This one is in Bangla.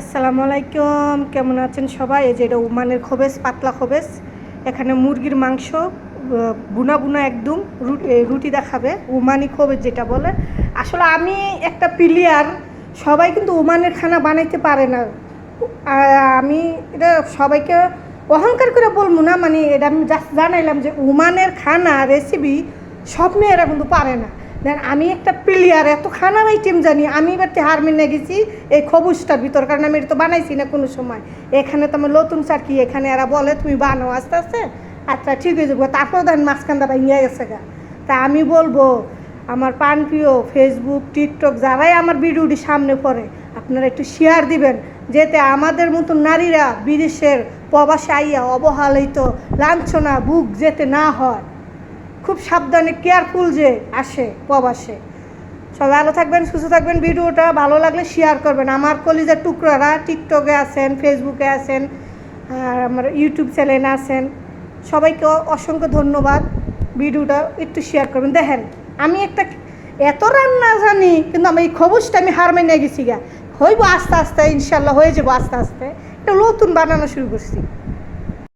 আসসালামু আলাইকুম, কেমন আছেন সবাই? এই যে এটা ওমানের খোবেজ, পাতলা খোবেজ। এখানে মুরগির মাংস বুনা বুনা একদম রুটি দেখাবে, ওমানি খোবেজ যেটা বলে। আসলে আমি একটা প্লেয়ার, সবাই কিন্তু ওমানের খানা বানাইতে পারে না। আমি এটা সবাইকে অহংকার করে বলবো না, মানে এটা আমি জাস্ট জানাইলাম যে ওমানের খানা রেসিপি সব মেয়েরা কিন্তু পারে না। দেন আমি একটা প্লেয়ার, এত খানার আইটেম জানি। আমি এবার হার মেনে গেছি এই খবুজটার ভিতর, কারণ আমি এটা তো বানাইছি না কোনো সময়। এখানে তো আমার নতুন চাকরি, এখানে এরা বলে তুমি বানাও আস্তে আস্তে, আচ্ছা ঠিক হয়ে যাবো। তারপর দেন মাঝখানটা ভাঙিয়ে গেছে গা। তা আমি বলবো আমার প্রাণপ্রিয় ফেসবুক, টিকটক যারাই আমার ভিডিওটি সামনে পড়ে, আপনারা একটু শেয়ার দিবেন, যাতে আমাদের মতো নারীরা বিদেশের প্রবাসে আইয়া অবহেলিত লাঞ্ছনা বুক যেতে না হয়। খুব সাবধানে কেয়ারফুল যে আসে প্রবাসে। সবাই ভালো থাকবেন, সুস্থ থাকবেন। ভিডিওটা ভালো লাগলে শেয়ার করবেন। আমার কলিজার টুকরারা টিকটকে আছেন, ফেসবুকে আছেন, আর আমার ইউটিউব চ্যানেলে আছেন, সবাইকে অসংখ্য ধন্যবাদ। ভিডিওটা একটু শেয়ার করবেন। দেখেন আমি একটা এত রান্না জানি, কিন্তু আমি এই খবরটা আমি হার মেনে গেছি গা। হইব আস্তে আস্তে, ইনশাল্লাহ হয়ে যাবো আস্তে আস্তে। এটা নতুন বানানো শুরু করছি।